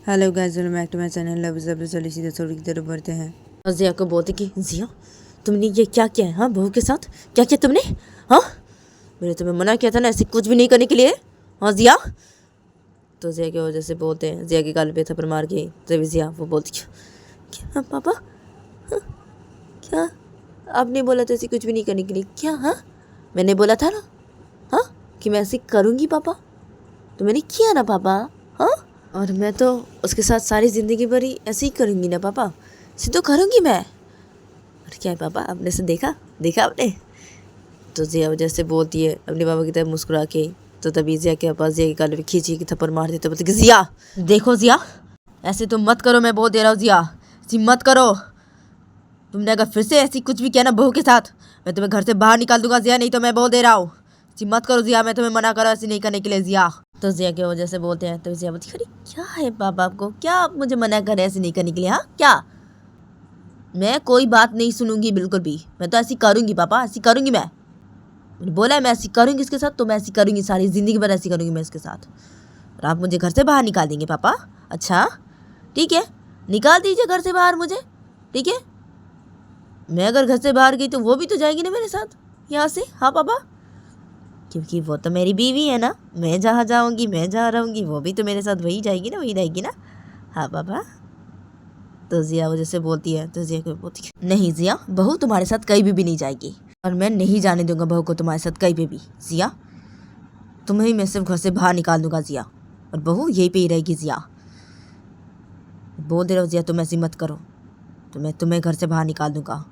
Hello guys, welcome back to my channel लव जब चलिए सीधे स्टोरी की तरफ बढ़ते हैं। और जिया को बोलते कि जिया तुमने ये क्या किया है? हाँ, बहू के साथ क्या किया तुमने? हाँ, मैंने तुम्हें मना किया था ना ऐसे कुछ भी नहीं करने के लिए। हाँ जिया। तो जिया की वजह से बोलते हैं, जिया के गाल पे थप्पड़ मार के तभी जिया वो बोलती क्या पापा? हाँ, क्या आपने बोला था ऐसे कुछ भी नहीं करने के लिए? क्या? हाँ, मैंने बोला था ना, हाँ, कि मैं ऐसे करूँगी पापा, तो मैंने किया ना पापा। हाँ, और मैं तो उसके साथ सारी ज़िंदगी भर ही ऐसे ही करूँगी ना पापा, ऐसे तो करूँगी मैं। और क्या है पापा, आपने से देखा देखा आपने? तो जिया वजह से बोलती है अपने पापा की तरफ मुस्कुरा के। तो तभी जिया के पास जिया की गाल पे खींची की थप्पड़ मार देते, बोलते कि जिया देखो जिया, ऐसे तुम मत करो, मैं बोल दे रहा हूँ जिया, ऐसी मत करो। तुमने अगर फिर से ऐसी कुछ भी किया ना बहू के साथ, मैं तुम्हें घर से बाहर निकाल दूंगा जिया, नहीं तो मैं बोल दे रहा हूँ, ऐसी मत करो जिया, मैं तुम्हें मना करो ऐसी नहीं करने के लिए जिया। तो जिया की वजह से बोलते हैं, तो जिया बोलती अरे क्या है पापा आपको, क्या आप मुझे मना कर रहे हैं ऐसे नहीं करने के लिए? हाँ क्या? मैं कोई बात नहीं सुनूंगी बिल्कुल भी, मैं तो ऐसी करूंगी पापा, ऐसी करूंगी मैंने बोला है मैं ऐसी करूंगी इसके साथ, तो मैं ऐसी करूंगी, सारी ज़िंदगी भर ऐसी करूंगी मैं इसके साथ। और आप मुझे घर से बाहर निकाल देंगे पापा? अच्छा ठीक है, निकाल दीजिए घर से बाहर मुझे, ठीक है। मैं अगर घर से बाहर गई तो वो भी तो जाएगी ना मेरे साथ यहाँ से। हाँ पापा, क्योंकि वो तो मेरी बीवी है ना, मैं जहाँ जाऊँगी, मैं जहाँ रहूँगी, वो भी तो मेरे साथ वही जाएगी ना, वही रहेगी ना। हाँ पापा। तो जिया वजह से बोलती है, तो जिया को बोलती है नहीं जिया, बहू तुम्हारे साथ कहीं भी नहीं जाएगी, और मैं नहीं जाने दूंगा बहू को तुम्हारे साथ कहीं पे भी। जिया तुम्हें मैं सिर्फ घर से बाहर निकाल दूंगा जिया, और बहू यहीं पे ही रहेगी जिया। बोल दे रहा हूँ जिया, तुम ऐसी मत करो, तो मैं तुम्हें घर से बाहर निकाल दूंगा।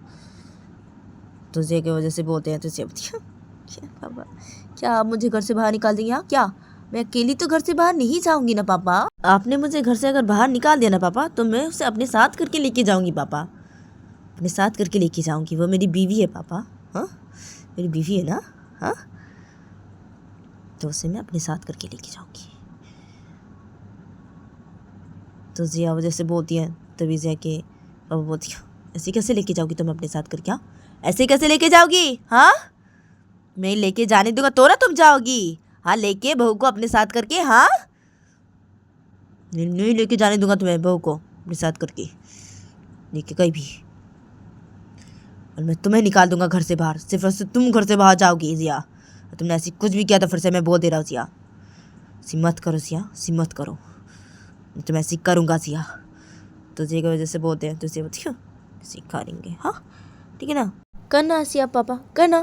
तो जिया की वजह से बोलते हैं, तो जिया बोलती है क्या पापा, क्या आप मुझे घर से बाहर निकाल देंगे? हाँ क्या? मैं अकेली तो घर से बाहर नहीं जाऊंगी ना पापा, आपने मुझे घर से अगर बाहर निकाल दिया ना पापा, तो मैं उसे अपने साथ करके लेके जाऊंगी पापा, अपने साथ करके लेके जाऊंगी, वो मेरी बीवी है पापा। हाँ मेरी बीवी है ना, हाँ, तो उसे मैं अपने साथ करके लेके जाऊंगी। तो जिया वजह से बोलती है, तभी जिया के पापा बोलती है ऐसे कैसे लेके जाओगी तुम अपने साथ करके? हाँ ऐसे कैसे लेके जाओगी? हाँ मैं लेके जाने दूंगा तो ना तुम जाओगी? हाँ लेके बहू को अपने साथ करके? हाँ नहीं लेके जाने दूंगा तुम्हें बहू को अपने साथ करके लेके कहीं भी, और मैं तुम्हें निकाल दूंगा घर से बाहर, सिर्फ और सिर्फ तुम घर से बाहर जाओगी जिया। तुमने ऐसी कुछ भी किया तो फिर से मैं बोल दे रहा हूँ जिया, ऐसी मत करो जिया, ऐसी मत करो, मैं तुम्हें ऐसी करूँगा जिया। तो जिया की वजह से बोलते हैं, तो जिया बोलती है सिखा देंगे। हाँ ठीक है ना, करना ऐसी आप पापा करना,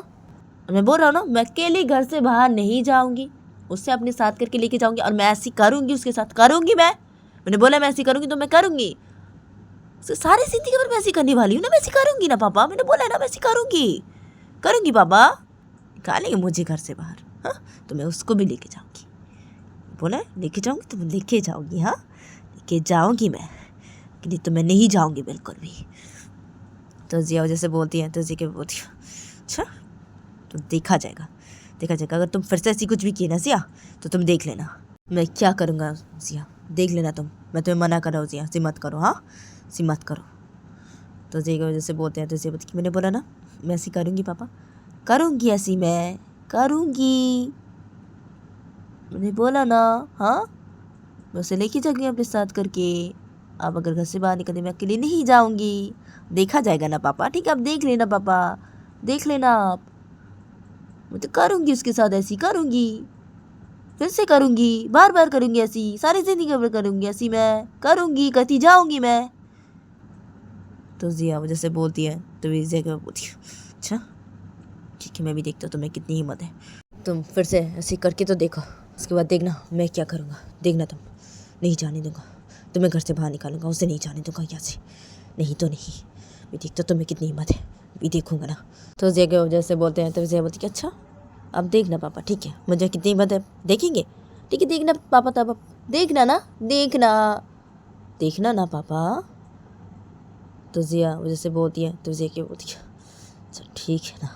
और मैं बोल रहा हूँ ना मैं अकेले घर से बाहर नहीं जाऊँगी, उससे अपने साथ करके लेके जाऊँगी, और मैं ऐसी करूँगी उसके साथ, करूँगी मैंने बोला मैं ऐसी करूँगी तो मैं करूँगी, सारी जिंदगी भर मैं ऐसी करने वाली हूँ ना, मैं ऐसी करूँगी ना पापा, मैंने बोला है ना मैं ऐसी करूँगी, करूँगी पापा। निकालेंगे मुझे घर से बाहर, हाँ, तो मैं उसको भी लेके जाऊँगी, बोला है लेके जाऊँगी तो मैं लेके जाऊँगी, हाँ लेके जाऊँगी मैं, नहीं तो मैं नहीं जाऊँगी बिल्कुल भी। तो जिया वजह से बोलती है, तो जिया के बोलती है अच्छा तो देखा जाएगा, देखा जाएगा, अगर तुम फिर से ऐसी कुछ भी किए ना जिया, तो तुम देख लेना मैं क्या करूँगा जिया, देख लेना तुम, मैं तुम्हें मना कर रहा हूँ जिया, ऐसी मत करो, हाँ ऐसी मत करो। तो जिया की वजह से बोलते हैं, तो जिया बोलती है मैंने बोला ना मैं ऐसी करूँगी पापा, करूँगी ऐसी मैं करूँगी, मैंने बोला ना। हाँ मैं उसे लेके जाऊँगी अपने साथ करके, आप अगर घर से बाहर निकले मैं अकेले नहीं जाऊँगी, देखा जाएगा ना पापा, ठीक है आप देख लेना पापा, देख लेना आप, मैं तो करूँगी उसके साथ, ऐसी करूँगी, फिर से करूँगी, बार बार करूँगी ऐसी, सारी ज़िंदगी भर करूँगी ऐसी, मैं करूँगी, करती जाऊँगी मैं। तो जिया वजह से बोलती है, तो जिया क्या बोलती है अच्छा ठीक है मैं भी देखता हूँ तुम्हें कितनी हिम्मत है, तुम फिर से ऐसे करके तो देखो, उसके बाद देखना मैं क्या करूँगा, देखना तुम, नहीं जाने दूंगा तुम्हें घर से बाहर निकालूंगा, उसे नहीं जाने दूंगा यहाँ से, नहीं तो नहीं, मैं देखता तुम्हें कितनी हिम्मत है, भी देखूंगा ना। तो जिया की वजह से बोलते हैं, तो जिया बोलती है अच्छा अब देखना पापा, ठीक है मुझे कितनी हिम्मत है देखेंगे, ठीक है देखना पापा, तब अब देखना ना, देखना देखना ना पापा। तो जिया वजह से बोलती है, तो जिया की बोलती है अच्छा ठीक है ना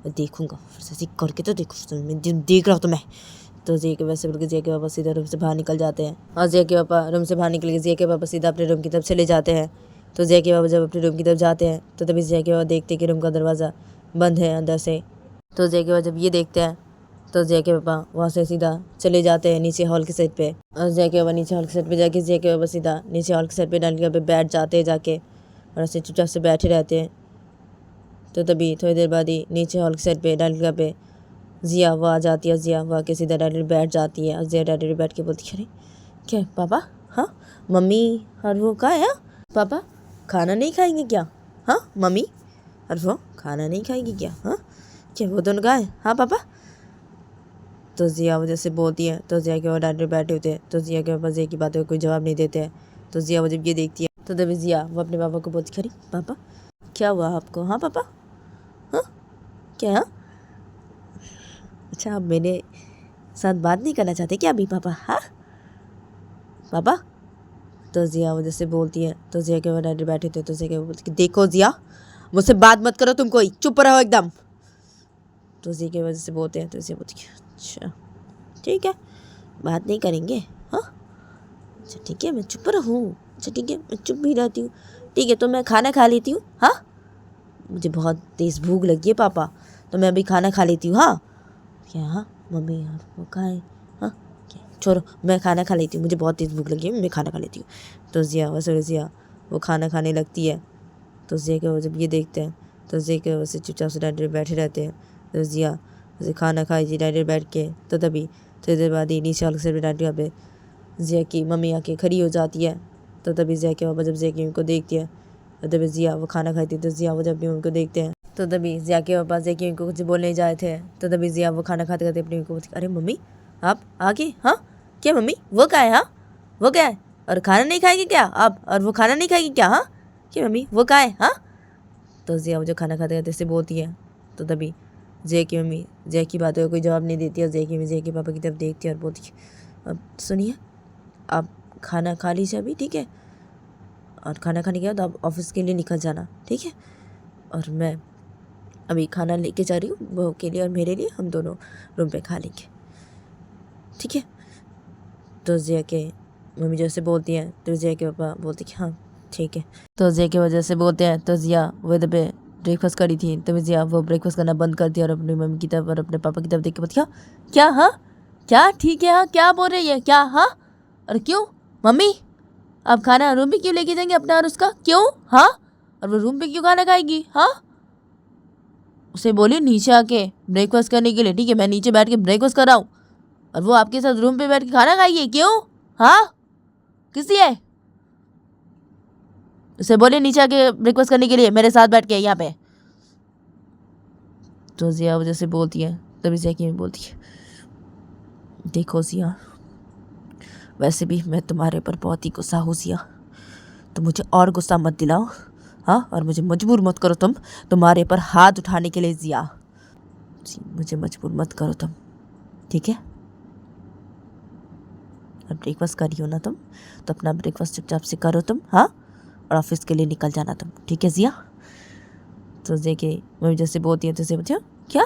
मैं देखूंगा, फिर से ऐसे करके तो देखो, मैं देख रहा हूँ तुम्हें। तो जिया के वैसे बोल के जिया के पापा सीधा रूम से बाहर निकल जाते हैं, और जिया के पापा रूम से बाहर निकल के जिया के पापा सीधा अपने रूम की तरफ चले जाते हैं। तो जिया के पापा जब अपने रूम की तरफ जाते हैं, तो तभी जिया के पापा देखते कि रूम का दरवाज़ा बंद है अंदर से। तो जिया के पापा जब ये देखते हैं, तो जिया के पापा वहाँ से सीधा चले जाते हैं नीचे हॉल के साइड पे। और जिया के पापा नीचे हॉल के साइड पे जाके जिया के पापा सीधा नीचे हॉल के साइड पे डाइनिंग पे बैठ जाते हैं जाके, और ऐसे चुपचाप से बैठे रहते हैं। तो तभी थोड़ी देर बाद ही नीचे हॉल के साइड पे डाइनिंग पे जिया वो आ जाती है। जिया वो आके सीधा डैडी बैठ जाती है और जिया डैडी बैठ के बोलती है, अरे क्या पापा, हाँ मम्मी और वो कहाँ है? पापा खाना नहीं खाएंगे क्या? हाँ मम्मी और वो खाना नहीं खाएगी क्या? हाँ क्या वो दोनों कहाँ है? हाँ पापा। तो जिया वजह से बोलती है। तो जिया के वो डैडी बैठे होते हैं। तो जिया के पापा जिया की बातों का कोई जवाब नहीं देते हैं। तो जिया वो जब ये देखती है तो तभी जिया वो अपने पापा को बोलती है, अरे पापा क्या हुआ आपको? हाँ पापा, हाँ क्या? हाँ अच्छा आप मेरे साथ बात नहीं करना चाहते क्या अभी पापा? हाँ पापा। तो जिया वजह से बोलती है। तो जिया के वो डैडी बैठे थे। तो जिया के वो बोलती है, देखो जिया मुझसे बात मत करो, तुम कोई चुप रहो एकदम। तो जिया की वजह से बोलते हैं। तो जिया बोलती है, अच्छा ठीक है बात नहीं करेंगे, हाँ अच्छा ठीक है मैं चुप रहूँ, अच्छा ठीक है मैं चुप भी रहती हूँ, ठीक है तो मैं खाना खा लेती हूँ। हाँ मुझे बहुत तेज़ भूख लगी है पापा, तो मैं अभी खाना खा लेती हूँ। हाँ क्या? हाँ मम्मी यार वो कहाँ है? हाँ क्या छोड़ो मैं खाना खा लेती हूँ, मुझे बहुत तेज़ भूख लगी है, मैं खाना खा लेती हूँ। तो जिया वो खाना खाने लगती है। तो जिया के वो जब ये देखते हैं तो जिया के वजह से चुपचाप से डैडी बैठे रहते हैं। तो जिया वैसे खाना खाई थी डैडी बैठ के। तो तभी थोड़ी देर बाद ही नीचे वाले से डैडी यहाँ पे जिया की मम्मी आके खड़ी हो जाती है। तो तभी जिया के पापा जब जिया की उनको देखती है तो तभी जिया वो खाना खाई थी। तो जिया वो जब भी उनको देखते हैं तो तभी जिया के पापा जिया की उनको कुछ बोलने जा रहे थे। तो तभी जिया वो खाना खाते खाते अपनी उनको बोलती, अरे मम्मी आप आगे? हाँ क्या मम्मी वो क्या है? हाँ वो क्या है? और खाना नहीं खाएगी क्या आप? और वो खाना नहीं खाएगी क्या? हाँ क्या मम्मी वो क्या है? हाँ तो जिया वो जो खाना खाते खाते से बोलती है। तो तभी जय की मम्मी जय की बातों का कोई जवाब नहीं देती और जय की मम्मी जय के पापा की तरफ देखती है और बोलती है, अब सुनिए आप खाना खा लीजिए अभी, ठीक है, और खाना खाने के बाद आप ऑफिस के लिए निकल जाना, ठीक है, और मैं अभी खाना लेके जा रही हूँ बहू के लिए और मेरे लिए, हम दोनों रूम पे खा लेंगे, ठीक है। तो जिया के मम्मी जैसे बोलती हैं तो जिया के पापा बोलते कि हाँ ठीक है। तो जिया की वजह से बोलते हैं। तो जिया वो पे ब्रेकफास्ट करी थी। तो जिया वो ब्रेकफास्ट करना बंद कर दिया और अपनी मम्मी की तरफ और अपने पापा की तरफ देख के बोलती, क्या? हाँ क्या ठीक है? हाँ क्या बोल रही है? क्या? हाँ और क्यों मम्मी आप खाना रूम पे क्यों लेके जाएंगे अपना और उसका? क्यों? हाँ और वो रूम पे क्यों खाना खाएगी? हाँ उसे बोलिए नीचे आके ब्रेकफास्ट करने के लिए, ठीक है, मैं नीचे बैठ के ब्रेकफास्ट कर रहा हूँ और वो आपके साथ रूम पे बैठ के खाना खाइए, क्यों? हाँ किस लिए? उसे बोलिए नीचे आके ब्रेकफास्ट करने के लिए मेरे साथ बैठ के यहाँ पे। तो जिया वजह से बोलती है। तभी जिया की बोलती है, देखो जिया वैसे भी मैं तुम्हारे पर बहुत ही गुस्सा हो जिया, तो मुझे और गुस्सा मत दिलाओ, हाँ, और मुझे मजबूर मत करो तुम तुम्हारे पर हाथ उठाने के लिए जिया, जी मुझे मजबूर मत करो तुम, ठीक है। और ब्रेकफास्ट करी हो ना तुम तो अपना ब्रेकफास्ट चुपचाप से करो तुम, हाँ, और ऑफिस के लिए निकल जाना तुम, ठीक है जिया। तो देखिए मम्मी जैसे बोलती है तो जैसे बोलती, क्या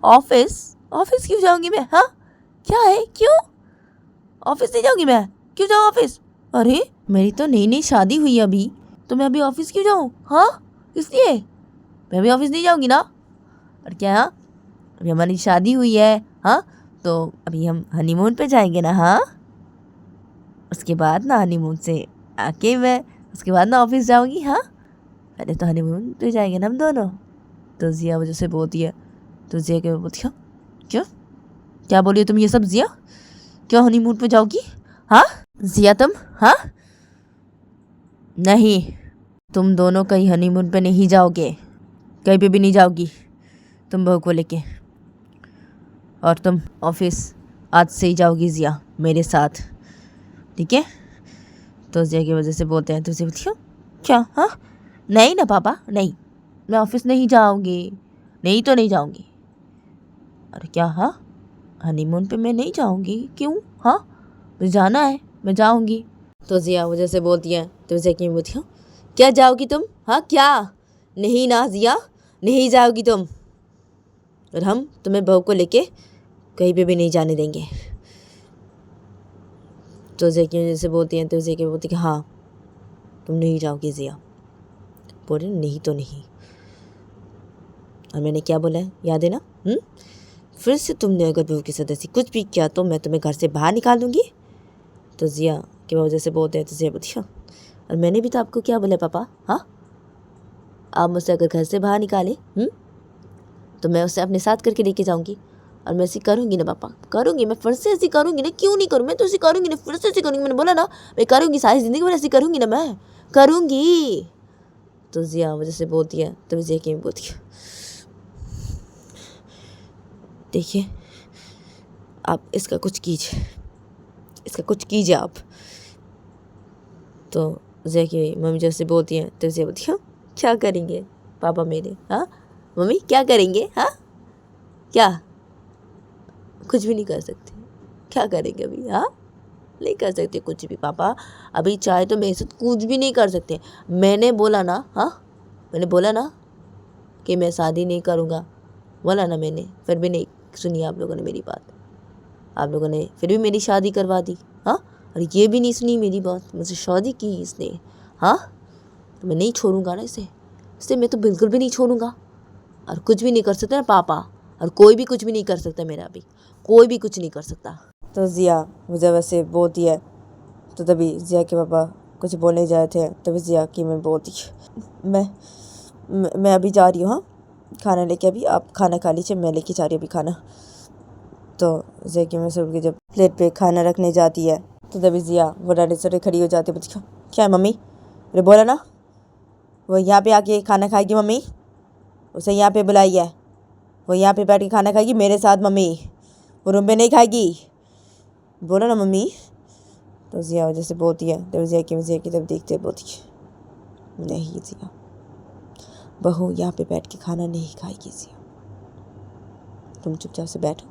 ऑफिस? ऑफिस क्यों जाऊंगी मैं? हाँ क्या है? क्यों ऑफिस नहीं जाऊंगी मैं? क्यों जाऊँ ऑफिस? अरे मेरी तो नई नई शादी हुई है अभी, तो मैं अभी ऑफिस क्यों जाऊँ? हाँ इसलिए मैं अभी ऑफिस नहीं जाऊंगी ना। और क्या? हाँ अभी हमारी शादी हुई है, हाँ, तो अभी हम हनीमून पे जाएंगे ना, हाँ, उसके बाद ना हनीमून से आके मैं उसके बाद ना ऑफिस जाऊंगी, हाँ, पहले तो हनीमून पे जाएंगे ना हम दोनों। तो जिया वजह से बोलती है। तो जिया के बोलती है, क्यों क्या बोलिए तुम ये सब जिया? क्यों हनीमून पे जाओगी? हाँ जिया तुम? हाँ नहीं तुम दोनों कहीं हनीमून पे नहीं जाओगे, कहीं पे भी नहीं जाओगी तुम बहू को लेके, और तुम ऑफिस आज से ही जाओगी जिया मेरे साथ, ठीक है। तो जिया की वजह से बोलते हैं। तो जिया बोलती है, क्या? हाँ नहीं ना पापा नहीं, मैं ऑफिस नहीं जाऊंगी, नहीं तो नहीं जाऊंगी। अरे क्या? हाँ हनीमून पे मैं नहीं जाऊंगी, क्यों? हाँ मुझे जाना है, मैं जाऊंगी। तो जिया वजह से बोलती है। तो जिया की बोलती है, क्या जाओगी तुम? हाँ क्या? नहीं ना जिया नहीं जाओगी तुम, और हम तुम्हें बहू को लेके कहीं पे भी नहीं जाने देंगे। तो जिया की वजह से बोलती हैं। तो जिया की बोलती है, हाँ तुम नहीं जाओगी जिया, बोल रहे नहीं तो नहीं, और मैंने क्या बोला है याद है ना? फिर से तुमने अगर बहू के साथ ऐसी कुछ भी किया तो मैं तुम्हें घर से बाहर निकाल दूंगी। तो जिया की वजह से बोलते हैं तो जिया बोलती और मैंने भी तो आपको क्या बोला पापा, हाँ आप मुझसे अगर घर से बाहर निकाले तो मैं उसे अपने साथ करके लेके जाऊंगी। और मैं ऐसी करूंगी ना पापा, करूंगी, मैं फिर से ऐसी करूंगी ना, क्यों नहीं करूँ, मैं तो ऐसी करूंगी ना, फिर से ऐसी करूंगी, मैंने बोला ना मैं करूंगी, सारी ज़िंदगी में ऐसी करूंगी ना, मैं करूंगी। तो जिया वजह से बोलती है तो जिया की बोलती है देखिए आप इसका कुछ कीजिए, इसका कुछ कीजिए आप। तो जिया की मम्मी जैसे बोलती है तो जिया बोलती है क्या करेंगे पापा मेरे, हाँ मम्मी क्या करेंगे, हाँ क्या, कुछ भी नहीं कर सकते, क्या करेंगे अभी, हाँ नहीं कर सकते कुछ भी पापा, अभी चाहे तो मेरे साथ कुछ भी नहीं कर सकते। मैंने बोला ना, हाँ मैंने बोला ना कि मैं शादी नहीं करूँगा, बोला ना मैंने, फिर भी नहीं सुनी आप लोगों ने मेरी बात, आप लोगों ने फिर भी मेरी शादी करवा दी, हाँ और ये भी नहीं सुनी मेरी बात, मुझसे शादी की इसने, हाँ तो मैं नहीं छोड़ूंगा ना इसे मैं तो बिल्कुल भी नहीं छोड़ूंगा। और कुछ भी नहीं कर सकते ना पापा, और कोई भी कुछ भी नहीं कर सकता मेरा, अभी कोई भी कुछ नहीं कर सकता। तो जिया मुझे वैसे बोलती है तो तभी जिया के पापा कुछ बोलने जाए थे, तभी जिया की मैं बोलती मैं अभी जा रही हूँ, हाँ खाना लेके, अभी आप खाना खा लीजिए, मैं लेके जा रही हूँ अभी खाना। तो जिया की मैं सुन के जब प्लेट पे खाना रखने जाती है तो तभी जिया वो डरने से खड़ी हो जाती है, बोलती क्या है मम्मी, अरे बोला ना वो यहाँ पे आके खाना खाएगी मम्मी, उसे यहाँ पे बुलाई है, वो यहाँ पे बैठ के खाना खाएगी मेरे साथ मम्मी, वो रूम पे नहीं खाएगी, बोला ना मम्मी। तो जिया वजह से बोलती है तो जिया की तब देखते बोलती है नहीं जिया बहू यहाँ पे बैठ के खाना नहीं खाएगी जिया, तुम चुपचाप से बैठो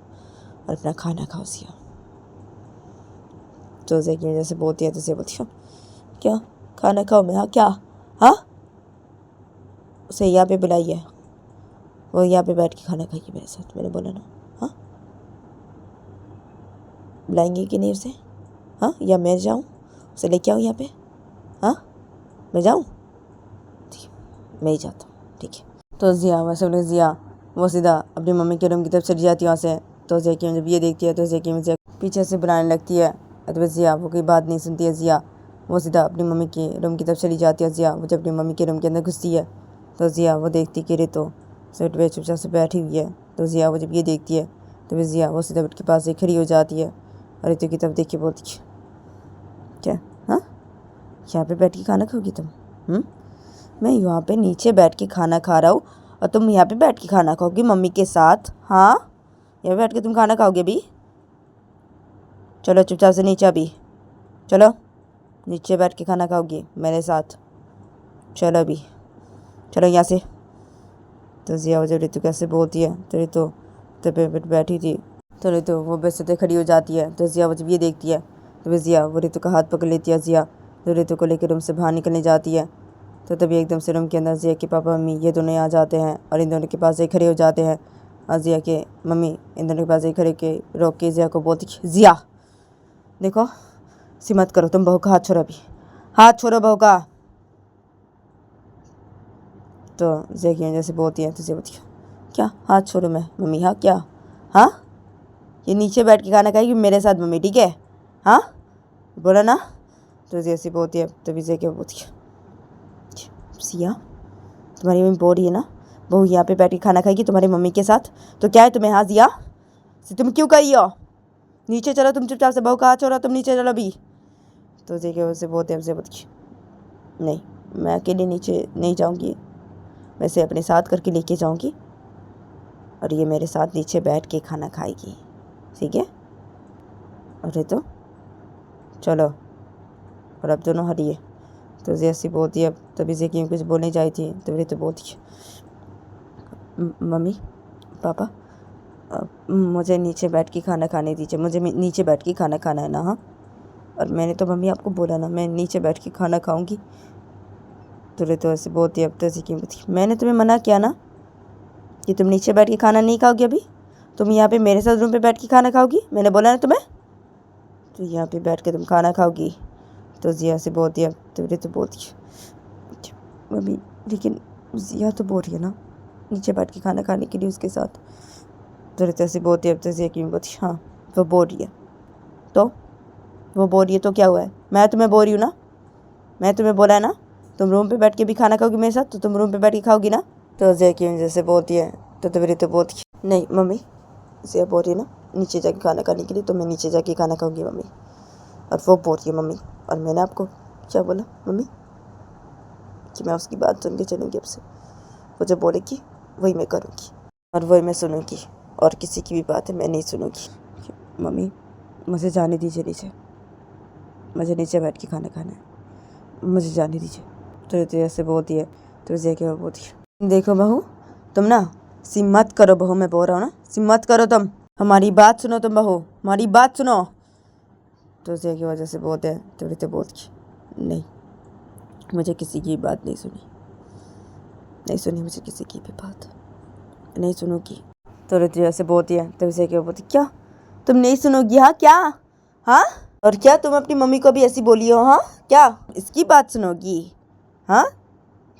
और अपना खाना खाओ जिया। तो जिया की वजह से बोलती है तो जिया बोलती है क्या खाना खाओ मैं, हाँ क्या, हाँ उसे यहाँ पे बुलाइए, वो यहाँ पे बैठ के खाना खाएगी मेरे साथ, मैंने बोला ना, हाँ बुलाएंगे कि नहीं उसे, हाँ या मैं जाऊँ उसे लेके आऊँ यहाँ पे, हाँ मैं जाऊँ, ठीक है मैं ही जाता हूँ, ठीक है। तो जिया वैसे बोले जिया वो सीधा अपनी मम्मी के रूम की तरफ चली जाती है वहाँ से। तो जिया की जब ये देखती है तो जिया की मुझे पीछे से बुलाने लगती है, तो जिया वो कोई बात नहीं सुनती है, जिया वो सीधा अपनी मम्मी के रूम की तरफ चली जाती है। जिया वो जब अपनी मम्मी के रूम के अंदर घुसती है तो जिया वो देखती कि रे तो सेट पे चुपचाप से बैठी हुई है। तो जिया वो जब ये देखती है तो जिया वो सीधा बेड के पास से खड़ी हो जाती है और ऋतु की तरफ देख के बोलती है क्या, हाँ यहाँ पे बैठ के खाना खाओगी तुम, मैं यहाँ पे नीचे बैठ के खाना खा रहा हूँ और तुम यहाँ पे बैठ के खाना खाओगी मम्मी के साथ, हाँ यहाँ पे बैठ के तुम खाना खाओगे अभी, चलो चुपचाप से नीचे, अभी चलो नीचे बैठ के खाना खाओगी मेरे साथ, चलो अभी चलो यहाँ से। तो जिया जब ऋतु कैसे बोलती है तो ऋतु तो पे बैठी थी तो ऋतु वो बेड से खड़ी हो जाती है। तो जिया जब ये देखती है तो जिया वो ऋतु का हाथ पकड़ लेती है। जिया तो ऋतु को लेकर रूम से बाहर निकलने जाती है तो तभी एकदम से रूम के अंदर जिया के पापा मम्मी ये दोनों आ जाते हैं और इन दोनों के पास एक खड़े हो जाते हैं। और जिया के मम्मी इन दोनों के पास एक खड़े के रोक के जिया को बोलती जिया देखो सिमत करो, तुम बहू का हाथ छोड़ो, अभी हाथ छोड़ो बहू का। तो जिया की जैसे बोलती है तो जिया बोलती है क्या हाथ छोड़ो मैं मम्मी, हाँ क्या, हाँ ये नीचे बैठ के खाना खाएगी मेरे साथ मम्मी, ठीक है, हाँ बोला ना। तो जैसी बोलती है तभी जिया क्या बोलती है सिया तुम्हारी मम्मी बोल रही है ना बहू यहाँ पे बैठ के खाना खाएगी तुम्हारी मम्मी के साथ, तो क्या है तुम्हें, हाँ जिया तुम क्यों कही हो, नीचे चलो तुम चुपचाप से, बहू का हाथ छोड़ो तुम नीचे चलो अभी। तो जिया क्या उससे बोलते हैं उससे बोलती नहीं मैं अकेले नीचे नहीं जाऊँगी, मैं इसे अपने साथ करके लेके जाऊँगी और ये मेरे साथ नीचे बैठ के खाना खाएगी, ठीक है। अरे तो चलो और अब दोनों हटिए। तो जैसी बोलती है तभी से कि कुछ बोलने जाई थी तभी तो बोलती है मम्मी पापा मुझे नीचे बैठ के खाना खाने दीजिए, मुझे नीचे बैठ के खाना खाना है ना, हाँ और मैंने तो मम्मी आपको बोला ना मैं नीचे बैठ के खाना खाऊंगी। तो ऐसे बोलती है अब तो ऐसे क्यों बोलती, मैंने तुम्हें मना किया ना कि तुम नीचे बैठ के खाना नहीं खाओगी, अभी तुम यहाँ पे मेरे साथ रूम पे बैठ के खाना खाओगी, मैंने बोला ना तुम्हें, तो यहाँ पे बैठ के तुम खाना खाओगी। तो जिया से बोलती है तो बोलती है मम्मी लेकिन जिया तो बोल रही है ना नीचे बैठ के खाना खाने के लिए उसके साथ, तो रितु ऐसे बोलती है, अब तो यकीन बोलती, हाँ वो बोल रही है तो वो बोल रही है तो क्या हुआ है? मैं तुम्हें बोल रही हूँ ना, मैं तुम्हें बोला है ना तुम रूम पे बैठ के भी खाना खाओगी मेरे साथ, तो तुम रूम पे बैठ के खाओगी ना। तो यकीन जैसे बोलती है तो रितु बोलती है, नहीं मम्मी जिया बोल रही है ना नीचे जाके खाना खाने के लिए, तो मैं नीचे जाके खाना खाऊंगी मम्मी। और वो बोल रही है मम्मी, और मैंने आपको क्या बोला मम्मी कि मैं उसकी बात सुन के चलूँगी, अब से वो जो बोलेगी वही मैं करूँगी और वही मैं सुनूँगी, और किसी की भी बात है मैं नहीं सुनूँगी। मम्मी मुझे जाने दीजिए नीचे, मुझे नीचे बैठ के खाना खाना है, मुझे जाने दीजिए। तो रितु ऐसे बोलती है, तो विजय क्या बोलती है, देखो बहू तुम ना सिम मत करो बहू, मैं बोल रहा हूँ ना सिम मत करो, तुम हमारी बात सुनो, तुम बहू हमारी बात सुनो। तो विजय की वजह से बोलते हैं, तो रितु बोलती नहीं मुझे किसी की बात नहीं सुनी, नहीं सुनी मुझे किसी की भी बात नहीं सुनूगी। तो रितु ऐसे बोलती है, तो विजय क्या बोलती, क्या तुम नहीं सुनोगी? हाँ क्या? हाँ और क्या तुम अपनी मम्मी को भी ऐसी बोली हो? हाँ क्या इसकी बात सुनोगी? हाँ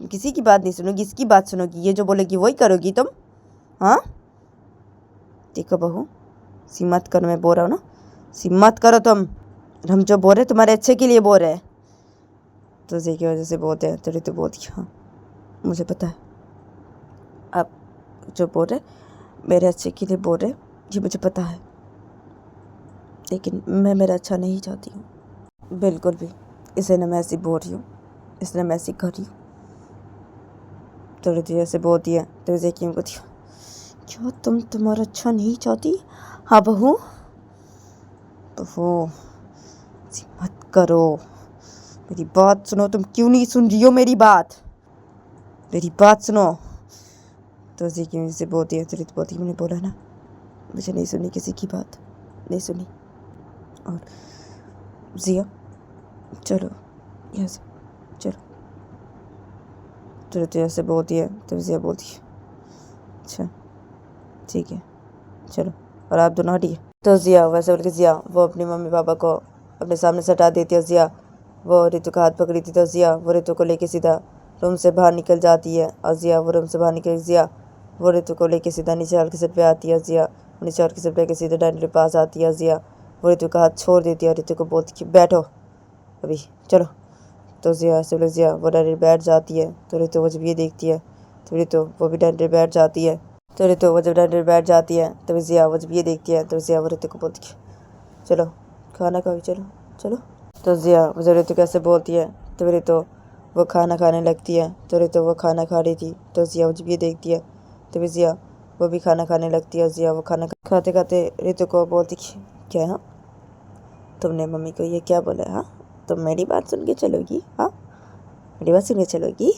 किसी की बात नहीं सुनोगी, इसकी बात सुनोगी, ये जो बोलेगी वही करोगी तुम? हाँ देखो बहू सिम्मत करो, मैं बोल रहा हूँ ना सिम्मत करो तुम, हम जो बोल रहे तुम्हारे अच्छे के लिए बोल रहे हैं। तो उसी की वजह से बोलते हैं, तो रितु बोलती हाँ मुझे पता है आप जो बोल रहे मेरे अच्छे के लिए बोल रहे, ये मुझे पता है, लेकिन मैं मेरा अच्छा नहीं चाहती हूँ बिल्कुल भी, इसलिए ना मैं ऐसी बोल रही हूँ, इसलिए मैं ऐसी कर रही हूँ। तो रितु ऐसे बोलती है, तो विजय की बोलती है, क्या तुम तुम्हारा अच्छा नहीं चाहती? हाँ बहू बहू मत करो, मेरी बात सुनो, तुम क्यों नहीं सुन रही हो मेरी बात? मेरी बात सुनो। तो उसी की वजह से बोलती है, तो रितु बोलती है, मैंने बोला ना मुझे नहीं सुनी किसी की बात, नहीं सुनी। और जिया चलो यहाँ से चलो। तो रितु ऐसे बोलती है, तो जिया बोलती है अच्छा ठीक है चलो, और आप दोनों हटिए। तो जिया वैसे बोल के जिया वो अपनी मम्मी पापा को अपने सामने से हटा देती है। जिया वो रितु का हाथ पकड़ी थी, तो जिया वो रितु को लेके सीधा रूम से बाहर निकल जाती है। और जिया वो रूम से बाहर निकल, जिया वो रितु को लेके सीधा नीचे हल्के सेट पे आती है। जिया नीचे हल्के सेट पे के सीधे डायनी के पास आती है। जिया वो रितु का हाथ छोड़ देती है और रितु को बोलती है बैठो अभी चलो। तो जिया से बोले, जिया वो डायनी बैठ जाती है। तो रितु वो जब ये देखती है, तो रितु वो भी डायनी बैठ जाती है। तो रितु वो जब डायनी बैठ जाती है, तो जिया वो जब ये देखती है, तो जिया वो रितु को बोलती है चलो खाना खाओ चलो चलो। तो जिया वो जब रितु कैसे बोलती है, तो रितु वो खाना खाने लगती है। तो रितु वो खाना खा रही थी, तो जिया वो जब ये देखती है, तो जिया वो भी खाना खाने लगती है। जिया वो खाना खाते खाते रितु को बोलती क्या है तुमने मम्मी को ये क्या बोला? हाँ तुम मेरी बात सुन के चलोगी? हाँ मेरी बात सुन के चलोगी?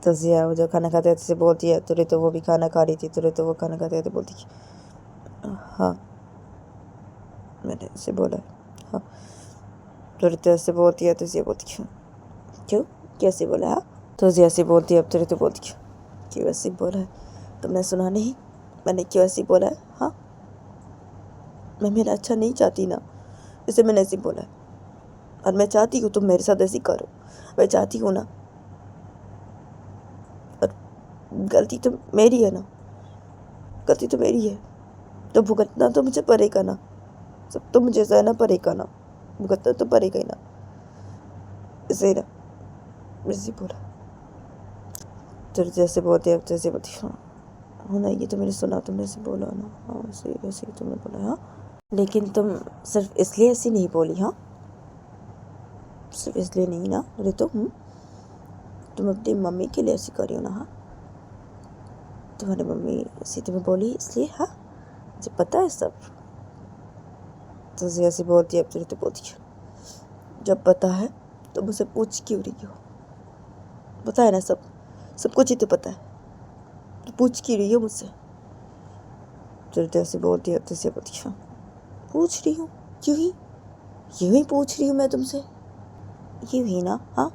तो जिया वो जो खाना खाते से बोलती है, तो रितु वो भी खाना खा रही थी। तो रितु वो खाना खाते खाते बोलती हाँ मैंने ऐसे बोला हाँ। तो रितु ऐसे बोलती है, तो जिया बोलती क्यों कैसे बोला? हाँ तो जिया से बोलती है, अब तो रितु बोलती क्यों ऐसे बोला है? तुमने सुना नहीं मैंने क्यों ऐसे बोला है? हाँ मैं मेरा अच्छा नहीं चाहती ना, इसे मैंने ऐसे बोला है, और मैं चाहती हूँ तुम मेरे साथ ऐसी करो, मैं चाहती हूँ ना, और गलती तो मेरी है ना, गलती तो मेरी है, तो भुगतना तो मुझे पड़ेगा ना, सब तो मुझे सहना पड़ेगा ना, भुगतना तो पड़ेगा ही ना, इसे ना वैसे बोला। तो जैसे बोलते हैं जैसे बोलती हाँ ना ये तो मैंने सुना, तुमने ऐसे बोला ना, हाँ ऐसे ऐसे तुमने बोला हाँ, लेकिन तुम सिर्फ इसलिए ऐसी नहीं बोली? हाँ सिर्फ इसलिए नहीं ना रितु, तुम अपनी मम्मी के लिए ऐसी करी हो ना? हाँ तुम्हारी मम्मी ऐसी तुम्हें बोली इसलिए? हाँ मुझे पता है सब। तो ऐसी बोलती है, अब रितु बोलती है जब पता है तो मुझसे पूछ क्यों रही हो? पता है ना सब कुछ ही तो पता है, तो पूछ क्यों रही हो मुझसे? तो रितु ऐसी बोलती है, तो ऐसे बोलती है पूछ रही हूँ यूं ही पूछ रही हूँ मैं तुमसे, यूं ही ना। हाँ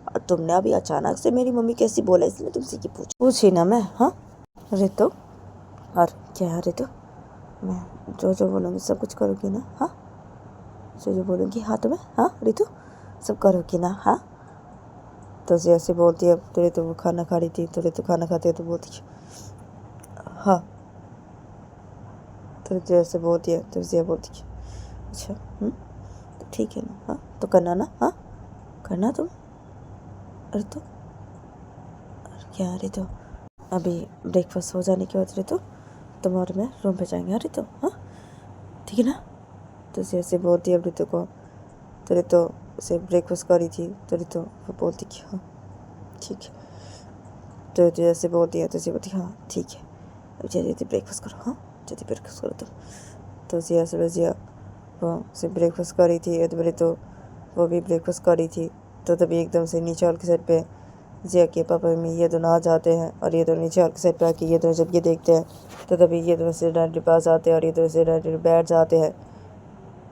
और तुमने अभी अचानक से मेरी मम्मी कैसी बोला इसलिए तुमसे की पूछी ना मैं? हाँ रितु और क्या है रितु, मैं जो बोलूँगी सब कुछ करोगी ना? हाँ जो बोलूँगी हाँ तुम्हें, हाँ रितु सब करोगी ना? हाँ तो जैसे बोलती है, तो रितु वो खाना खा रही थी। तो रितु खाना खाती है तो बोलती हाँ तो जिया से बोलती है तो जिया बोलती है अच्छा तो ठीक है ना, हाँ तो करना ना, हाँ करना तुम। अरे तो अरे क्या, अरे तो अभी ब्रेकफास्ट हो जाने के बाद अरे तो तुम और मैं रूम पे जाएंगे, अरे तो हाँ ठीक है ना। तो जैसे बोलती है ऋतु को, तो ऋतु उसे ब्रेकफास्ट करी थी तो ऋतु वो बोलती कि हाँ ठीक है। तो ऋतु जैसे बोलती है तो उसे बोलती हाँ ठीक है, अब जल्दी ब्रेकफास्ट करो, हाँ जल्दी ब्रेकफास्ट करो तुम। तो जिया सुबह जिया वो उसे ब्रेकफास्ट करी थी तो ऋतु वो भी ब्रेकफास्ट करी थी। तो तभी एकदम से नीचे हॉल के साइड पे जिया के पापा मम्मी ये दोनों आ जाते हैं और ये दोनों नीचे हॉल के साइड पे आके ये दोनों जब ये देखते हैं तो तभी ये दोनों से डैडी के पास आते हैं और ये दोनों से डैडी बैठ जाते हैं।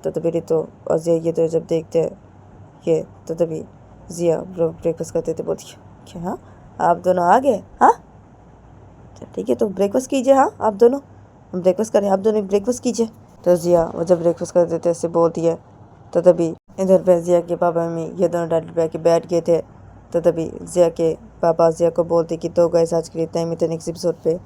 तो तभी ऋतु और जिया ये दोनों जब देखते हैं ये तो तभी जिया ब्रेकफास्ट करते थे, बोलती है क्या हाँ आप दोनों आ गए, हाँ ठीक है तो ब्रेकफास्ट कीजिए, हाँ आप दोनों ब्रेकफास्ट करें, आप दोनों ब्रेकफास्ट कीजिए। तो जिया वो जब ब्रेकफास्ट करते थे ऐसे बोलती है। तो तभी इधर पे जिया के पापा मम्मी ये दोनों डैडी पे आके बैठ गए थे। तो तभी जिया के पापा जिया को बोलते कि तो गए आज के लिए इतना ही, मिलते नेक्स्ट एपिसोड पे।